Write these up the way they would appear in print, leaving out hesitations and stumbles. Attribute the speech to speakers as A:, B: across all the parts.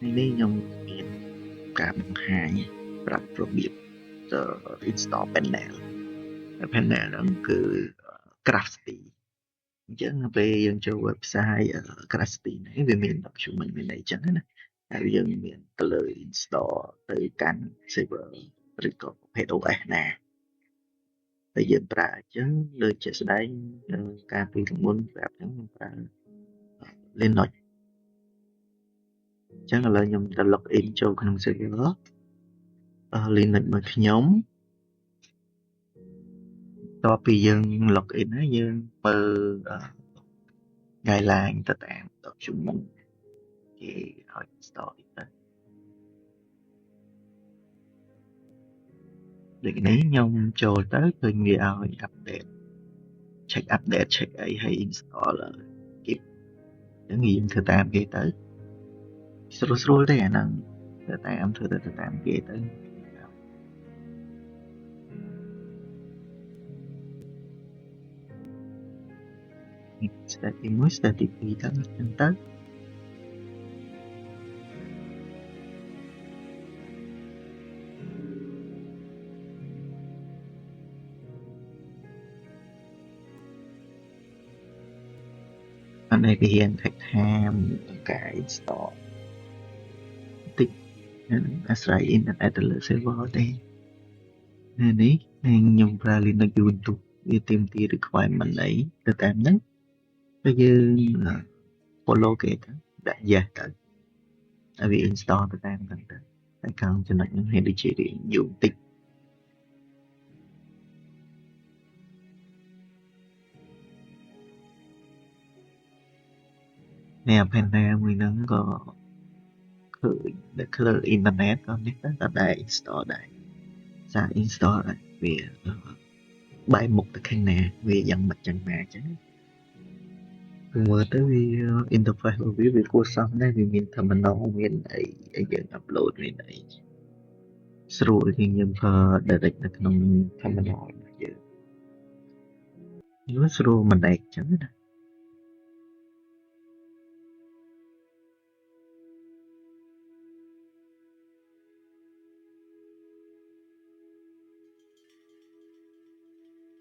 A: នេះខ្ញុំមានការបង្ហាញប្រាប់របៀបinstall panel ហ្នឹងគឺ Craftsy អញ្ចឹងពេលយើងចូល website Craftsy នេះវាមាន document មានអីចឹងណាហើយយើងមានទៅលើ install ទៅកាន់ server ឬក៏ប្រភេទ OS ណាដែលយើងប្រើអញ្ចឹងដូចជាស្ដែងការពីមុនប្រាប់អញ្ចឹងខ្ញុំប្រើ Linux អញ្ចឹងឥឡូវខ្ញុំទៅ login ចូលក្នុង server Linux របស់ខ្ញុំតទៅពីយើង login ហើយយើងមើលguideline ទៅតាម document គេឲ្យ install ទៅដូចនេះខ្ញុំចូលទៅឃើញវាឲ្យ update check អីហើយ install គេអញ្ចឹងយើងធ្វើតាមគេទៅស្រួលទេអាហ្នឹងធ្វើទៅតាមគេទៅstep ទី1 step ទី2ទៅអញ្ចឹងទៅអានេះវារៀង take time ក្នុងការ install តិចអាស្រ័យ internet ទៅលើ server ទេនេះខ្ញុំប្រើ Linux Ubuntu វាទាមទារ requirement អីទៅតាមហ្នឹងហើយយើង follow គេទៅដាក់ yes ទៅហើយវា install ទៅតាមហ្នឹងទៅហើយខាងចំណុចហ្នឹងវាដូចជារៀងយូរបន្តិចនេះ panel មួយហ្នឹងក៏ឃើញនៅលើ internet ក៏នេះក៏ដែរ install ដែរសារ install ដែរវាបែរមុខទៅខាងណាវាយ៉ាងម៉េចចឹងណាអញ្ចឹងមើលទៅវា interface របស់វាគួរសមដែរវាមាន terminal មានអីយើង upload មានអីស្រួលជាងយើងប្រើ direct នៅក្នុង terminal របស់យើងវាស្រួលមិនដែរអញ្ចឹងណា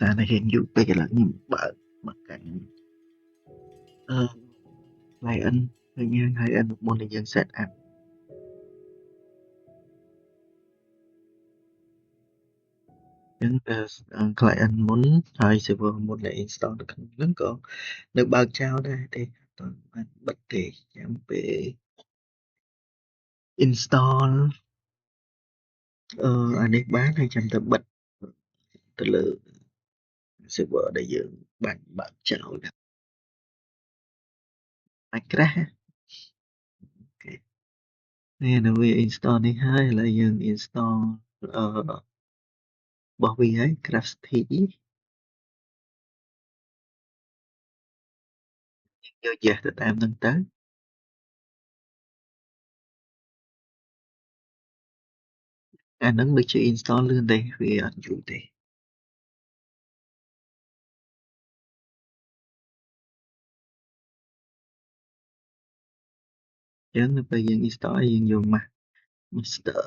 A: តែនេះយើងយូរពេកឥឡូវខ្ញុំបើកកាន់client ឃើញហើយ មុនយើង set up client មុនហើយ server មុនដែល install នៅក្នុងហ្នឹងក៏នៅបើកចោលដែរទេអត់បានបិទទេចាំពេល install អានេះបានហើយចាំទៅបិទទៅលើ server ដែលយើងបានបើកចោលអាចក្រាស់នេះនៅវា install នេះហើយឥឡូវយើង install របស់វាហើយ Craftsy យក yes ទៅតាមហ្នឹងទៅអាហ្នឹងដូចជា install លឿនទេវាអត់យូរទេអញ្ចឹងនៅពេលយើង install យើងយក master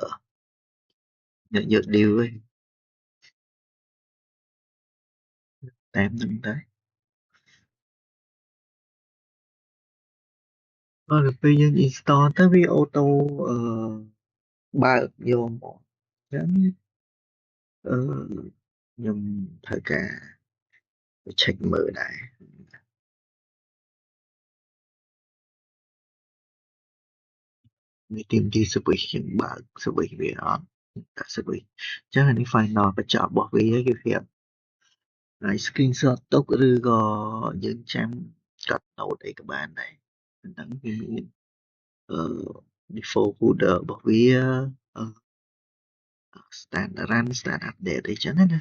A: យក deal ឯងតាមហ្នឹងទៅដល់ពេលយើង install ទៅវា auto បើកយកមកអញ្ចឹងខ្ញុំត្រូវការ check មើលដែរវាទាមទារ switch យើងបើក switch វាអត់ដាក់ switch អញ្ចឹងអានេះ final បញ្ចប់របស់វាគេប្រាប់ហើយ screenshot ទុកឬក៏យើងចាំកត់ note អីក៏បានដែរហ្នឹងវាមាន default folder របស់វា start run start update អីចឹងណា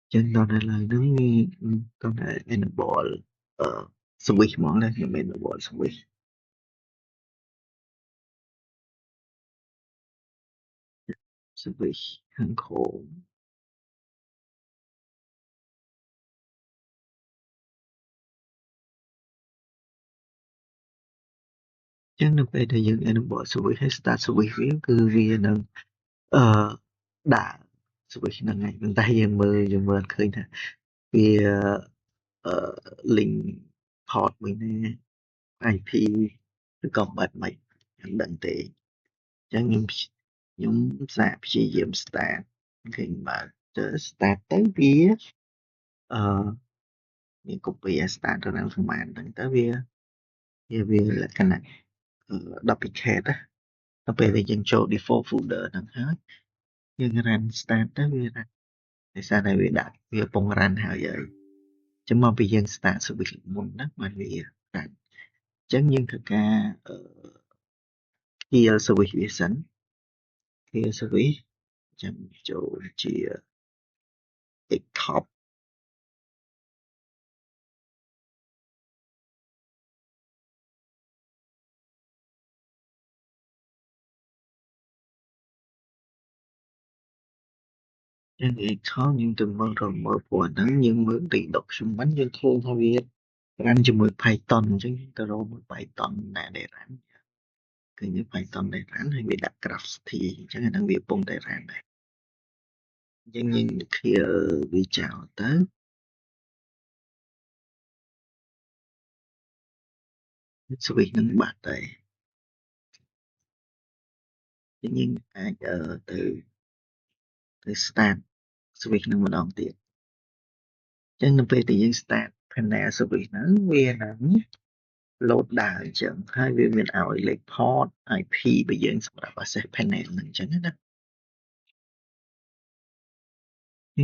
A: អញ្ចឹងដល់ឥឡូវហ្នឹងវាគាត់តែ enable switch ហ្មងណាខ្ញុំ enable switchខាង Chrome Chứ nó về đâyយើងenable switch ហើយ start switch វាគឺវានឹងដាក់ switch ហ្នឹងហើយប៉ុន្តែយើងមើលឃើញថាវាlink port មួយណា IP ឬក៏បែបម៉េចខ្ញុំដឹងទេអញ្ចឹងខ្ញុំសាកព្យាយាម start ឃើញបើ start ទៅវាមាន copy ឲ្យ start ទៅនឹងប្រហែលហ្នឹងទៅវាលក្ខណៈduplicate ណាដល់ពេលដែលយើងចូល default folder ហ្នឹងហើយយើង run start ទៅវា run ដោយសារតែវាកំពុង run ហើយចឹងមកពីយើង start switch មុនហ្នឹងបានវា run ចឹងយើងធ្វើការ clear switch វាសិន clear switch ចាំចូលជា desktop ចឹង desktop យើងទៅមើលព្រោះហ្នឹងយើងមើលទី document យើងឃើញថាវា run ជាមួយ Python អញ្ចឹងទៅរកមើល Python ណាដែល run ឃើញ Python ដែល run ហើយវាដាក់ Graph-C អញ្ចឹងអាហ្នឹងវាកំពុងតែ run ដែរអញ្ចឹងយើង clear វាចោលទៅ switch ហ្នឹងបាត់ហើយអញ្ចឹងយើងអាចទៅ start switch ហ្នឹងម្ដងទៀតអញ្ចឹងនៅពេលដែលយើង start panel switch ហ្នឹងវានឹង load ដើរអញ្ចឹងហើយវាមានឲ្យលេខ port IP របស់យើងសម្រាប់ access panel ហ្នឹងអញ្ចឹងណានេះ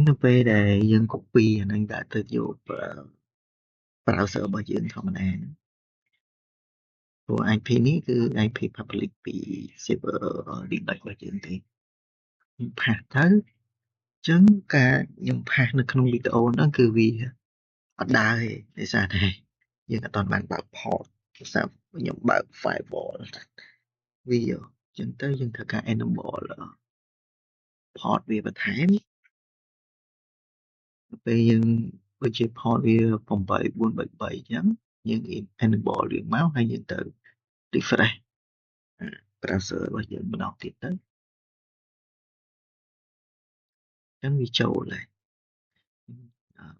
A: នៅពេលដែលយើង copy អាហ្នឹងដាក់ទៅយក browser របស់យើងធម្មតាព្រោះ IP នេះគឺ IP public ពី server device របស់យើងទេខ្ញុំផាសទៅអញ្ចឹងការខ្ញុំផាសនៅក្នុងវីដេអូហ្នឹងគឺវាអត់ដើរទេដោយសារតែយើងអត់ទាន់បានបើក port ដោយសារខ្ញុំបើក firewall វាអញ្ចឹងទៅយើងធ្វើការ enable port វាបន្ថែមពេលយើងដូចជា port វា8433អញ្ចឹងយើង enable វាមកហើយយើងទៅ refresh browser របស់យើងម្ដងទៀតទៅអញ្ចឹងវាចូលហើយ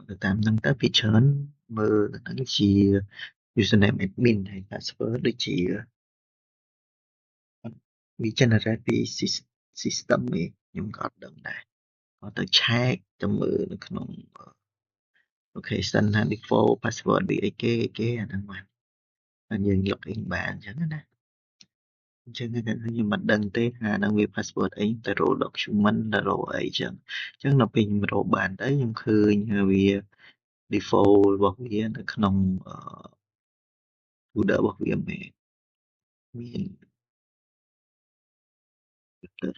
A: ទៅតាមហ្នឹងទៅពីច្រើនមើលហ្នឹងជា username admin ហើយ password ដូចជាវា generate ពី system ឯងខ្ញុំក៏អត់ដឹងដែរគាត់ទៅ check ទៅមើលនៅក្នុង location ថា default password វាអីគេអាហ្នឹងបានយើង login បានអញ្ចឹងណាអញ្ចឹងខ្ញុំមិនដឹងទេថាហ្នឹងវា password អីទៅរក document ទៅរកអីចឹងអញ្ចឹងដល់ពេលខ្ញុំរកបានទៅខ្ញុំឃើញវា default របស់វានៅក្នុង folder របស់វាមែនមានទៅរក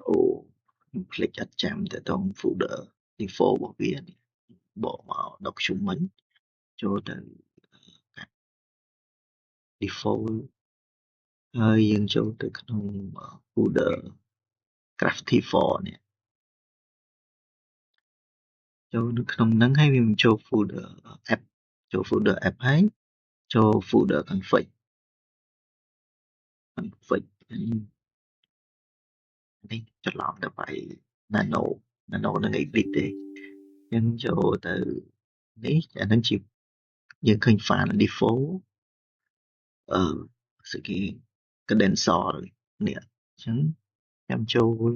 A: ខ្ញុំភ្លេចអត់ចាំទៅក្នុង folder default របស់វានេះបកមក document ចូលទៅ default ហើយយើងចូលទៅក្នុង folder Crafty4 នេះចូលនៅក្នុងហ្នឹងហើយវាមិនចូល folder app ចូល folder app ហើយចូល folder config នេះច្រឡំទៅបាយ nano នឹង edit ទេអញ្ចឹងចូលទៅនេះអាហ្នឹងជាយើងឃើញ file default ស្អីគេ condenser នេះអញ្ចឹងចាំចូល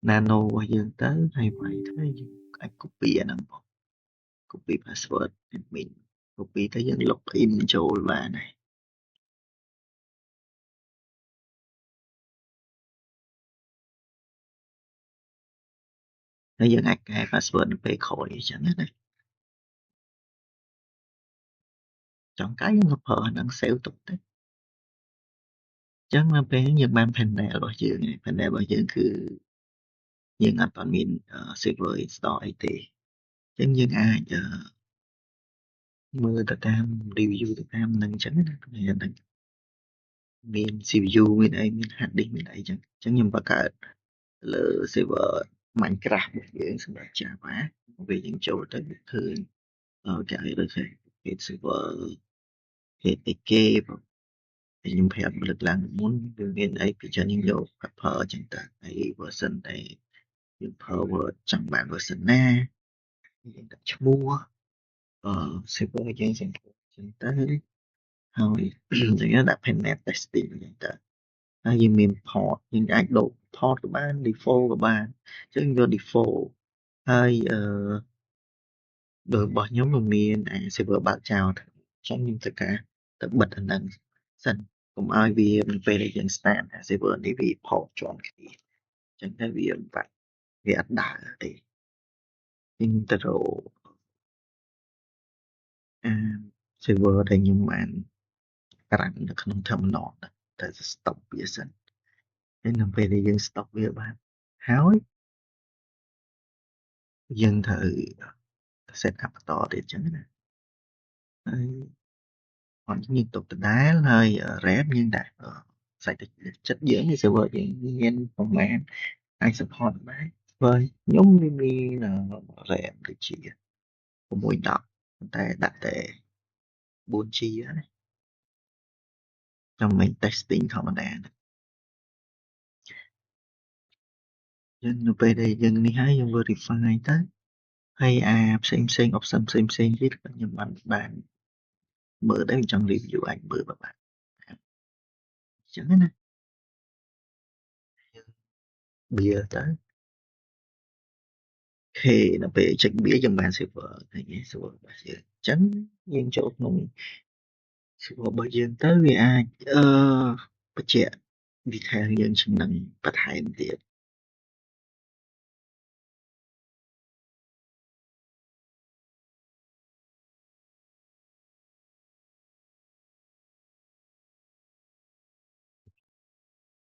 A: nano របស់យើងទៅហើយវាយទៅយើងអាច copy អាហ្នឹងមក copy password admin copy ទៅយើង login ចូលបានហើយហើយយើងអាចកែ password នៅពេលក្រោយអញ្ចឹងណាចង់កែយើងក៏ប្រើអាហ្នឹង save ទុកទៅអញ្ចឹងនៅពេលយើងបាន panel របស់យើងហើយ panel របស់យើងគឺយើងអត់ទាន់មាន server install អីទេអញ្ចឹងយើងអាចមើលទៅតាម review ទៅតាមហ្នឹងអញ្ចឹងណាហ្នឹងមាន CPU មានអីមាន hard disk មានអីអញ្ចឹងខ្ញុំបង្កើតលើ server Minecraft របស់យើងសម្រាប់ Java ពេលយើងចូលទៅឃើញគេឲ្យលើ page server គេ ខ្ញុំប្រាប់លើកឡើងមុនគឺមានអីពីច្រើនយើងយក Pepper អញ្ចឹងទៅហើយ version ដែលយើងប្រើ Word ចង់បាន version ណាយើងដាក់ឈ្មោះserver យើងអញ្ចឹងទៅហើយយើងដាក់ Panel Testing អញ្ចឹងទៅហើយយើងមាន port យើងអាចដូរ port ក៏បាន default ក៏បានអញ្ចឹងយក default ហើយដោយរបស់ខ្ញុំវាមានserver បើកចោលអញ្ចឹងខ្ញុំត្រូវការទៅបិទអាហ្នឹងសិនកុំឲ្យវានៅពេលដែលយើង start server នេះវា port ជាន់គ្នាអញ្ចឹងទៅវាបាក់វាអត់ដើរទេខ្ញុំទៅរកអា server ដែលខ្ញុំបានក្រាំងនៅក្នុង terminal ហ្នឹងទៅ stop វាសិនហើយនៅពេលដែលយើង stop វាបានហើយយើងត្រូវ set up បន្តទៀតអញ្ចឹងណាហើយអត់ញឹកទុកដដែលហើយ RAM យើងដាក់សាច់ចិត្តយើងនេះ server យើងមានប្រមាណអាច support បានហើយខ្ញុំវាមាន RAM ដូចជា610តែដាក់តែ 4G ណាចាំមិន testing ធម្មតាយើងនៅពេលដែលយើងនេះហើយយើង verify ទៅហើយផ្សេងoption ផ្សេងទៀតខ្ញុំបានមើលដែរចង់ review អាចមើលបានអញ្ចឹងណាបៀទៅខេនៅពេលចុចបៀយើងបាន server ឃើញទេ server របស់យើងអញ្ចឹងយើងចូលក្នុង server របស់យើងទៅវាអាចបញ្ជាក់ detail យើងចំណឹងបន្ថែមទៀត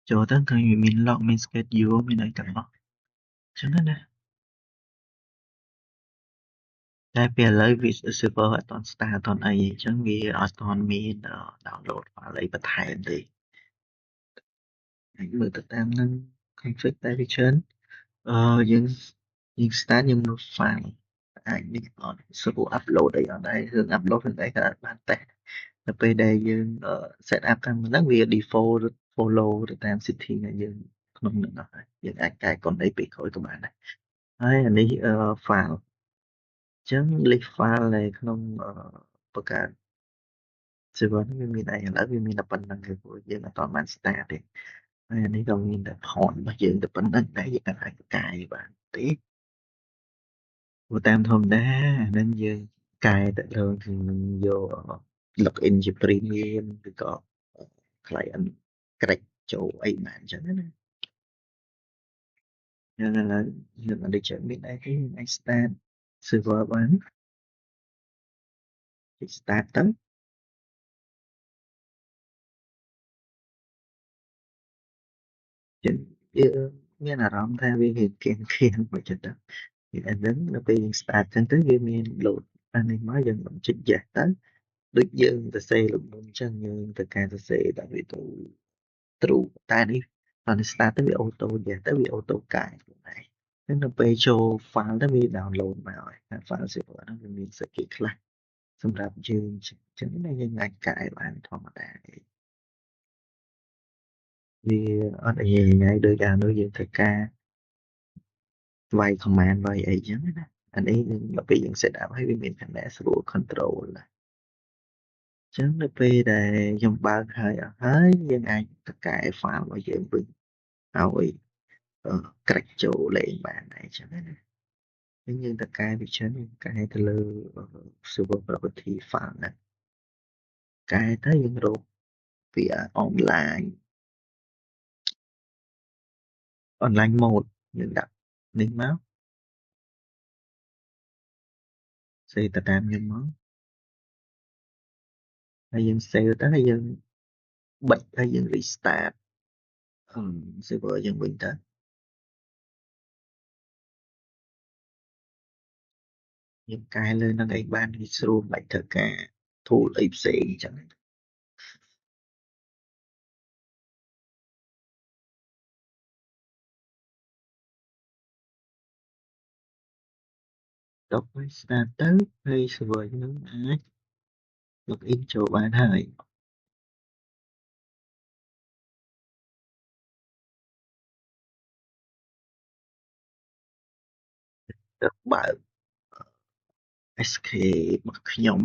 A: ចូលទៅឃើញវាមាន log មាន schedule មានអីទាំងអស់អញ្ចឹងណាតែពេលឥឡូវវា server អត់ទាន់ start អត់ទាន់អីអញ្ចឹងវាអត់ទាន់មាន download file អីបន្ថែមទេអាចមើលទៅតាមនឹង config តែវាច្រើនយើងstart យើង load file អាចនេះអត់ server upload អីអត់ដែររឿង upload ហ្នឹងឯងក៏អត់បានតេស្តនៅពេលដែលយើង set up តាមហ្នឹងវា default follow ទៅតាម setting របស់យើងក្នុងហ្នឹងអស់ហើយយើងអាចកែកុនអីពេលក្រោយក៏បានដែរហើយអានេះfile អញ្ចឹង list file នៅក្នុងបង្កើត server ហ្នឹងវាមានអីឥឡូវវាមានតែប៉ុណ្្នឹងទេព្រោះយើងអត់ទាន់បាន start ទេហើយអានេះក៏មានតែ port របស់យើងតែប៉ុណ្្នឹងដែរយើងអាចកែបានទេព្រោះតាមធម្មតាអាហ្នឹងយើងកែទៅលើនឹងយក login ជា premium ឬក៏ client crack ចូលអីបានអញ្ចឹងណាយើងឥឡូវយើងអត់ដូចមានអីទេយើងអាច start server បាន start ទៅយើងមានអារម្មណ៍ថាវារៀងគៀងមកចិត្តទៅវាអាហ្នឹងនៅពេលយើង start អញ្ចឹងទៅវាមាន load អានេះមកយើងបញ្ចុច yes ទៅដូចយើងសរសេរលោកមុនអញ្ចឹងយើងត្រូវការសរសេរដាក់វាទៅ true តែនេះដល់ start ទៅវា auto yes ទៅវា auto កែខ្លួនឯងហ្នឹងនៅពេលចូល file ទៅវា download មកហើយហើយ file saver ហ្នឹងវាមានសេចក្ដីខ្លះសម្រាប់យើងអញ្ចឹងណាយើងអាចកែបានធម្មតាទេវាអត់អីញ៉ៃដោយការនោះយើងត្រូវការវាយ command វាយអីចឹងណាអានេះដល់ពេលយើង set up ហើយវាមាន panel ស្រួល control ណាចឹងនៅពេលដែលខ្ញុំបើកហើយអស់ហើយយើងអាចទៅកែ file របស់យើងវិញឲ្យក្រាច់ចូលលេងបានដែរចឹងណាវិញយើងទៅកែវាច្រើនយើងកែទៅលើ server property file ហ្នឹងកែទៅយើងរកវា online mode យើងដាក់នេះមកសេទៅតាមខ្ញុំមកហើយយើង save ទៅហើយយើងបិទហើយយើង restart server យើងវិញទៅយើងកែលើនឹងអីបានវាស្រួលមិនបាច់ត្រូវការ tool អីផ្សេងអញ្ចឹងដល់ពេល start ទៅហើយ server យើងអាច login ចូលបានហើយ បើក SK របស់ខ្ញុំ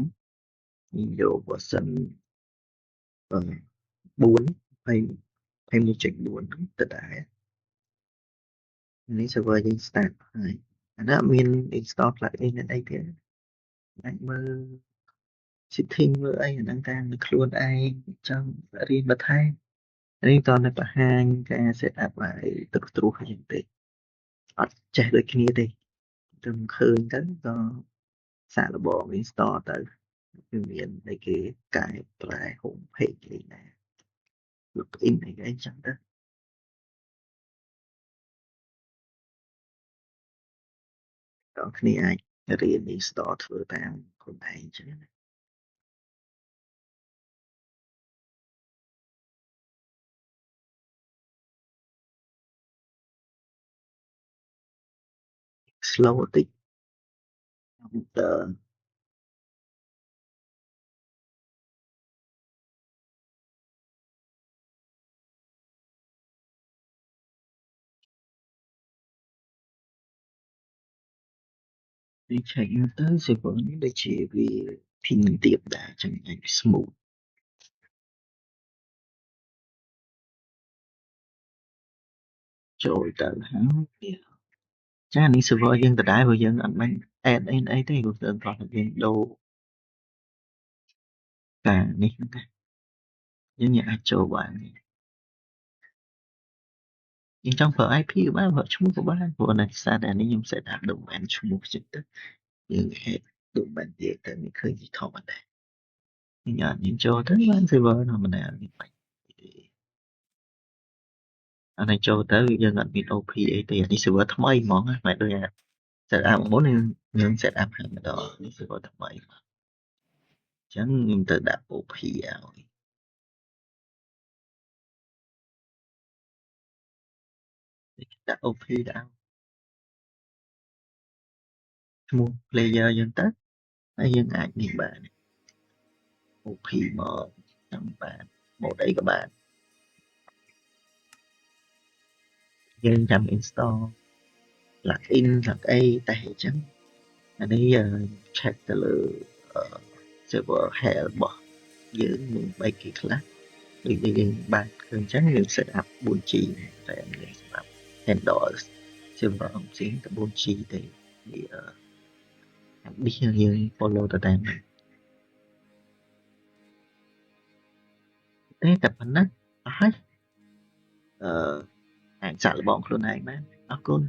A: យក version 4 21.4 ទៅដែរនេះ server យើង start ហើយអានោះមាន install plugin អីទៀតអាចមើល setting មើលអីអាហ្នឹងតាមខ្លួនឯងចង់រៀនបន្ថែមនេះតនៅបង្ហាញការ set up ឲ្យត្រួសអញ្ចឹងទេអត់ចេះដូចគ្នាទេទៅឃើញទៅក៏សាកល្បង install ទៅវាមានអីគេកែប្រែ home page អីណា login អីអញ្ចឹងទៅដល់គ្នាអាចរៀន install ធ្វើតាមខ្លួនឯងអញ្ចឹងណា slow បន្តិចទៅនេះឆែកមើលទៅ server នេះដូចជាវា ping ទាបដែរអញ្ចឹងអាច smooth ចូលទៅហើយចានេះ server យើងដដែលព្រោះយើងអត់បាញ់ add អីទេព្រោះយើងដូរការនេះណាយើងអាចចូលបានយើងចង់ប្រើ IP ក៏បានប្រើឈ្មោះក៏បានព្រោះនៅសារតែនេះខ្ញុំ set up domain ឈ្មោះចិត្តទៅយើង add domain ទៀតទៅវាឃើញជាធម្មតាយើងចូលទៅបាន server ធម្មតានេះបាច់អានេះចូលទៅយើងអត់មាន OP អីទេអានេះ server ថ្មីហ្មងមិនដូច set up មុនយើង set up ហើយម្ដងនេះ server ថ្មីអញ្ចឹងខ្ញុំទៅដាក់ OP ឲ្យដាក់ OP ដាក់ឈ្មោះ player យើងទៅហើយយើងអាចនេះបាន OP មកចង់បាន mode អីក៏បានយើងចាំ install plugin អីតែអញ្ចឹងអានេះcheck ទៅលើ server head របស់យើងមាន3គេខ្លះដូចយើងបានឃើញអញ្ចឹងយើង set up 4G តែយើងសម្រាប់ handle server ផ្សេងតែ 4G ទេវានេះយើង follow ទៅតាមតែប៉ុណ្ណឹងអស់ហើយអាចសាកល្បងខ្លួនឯងបានអរគុណ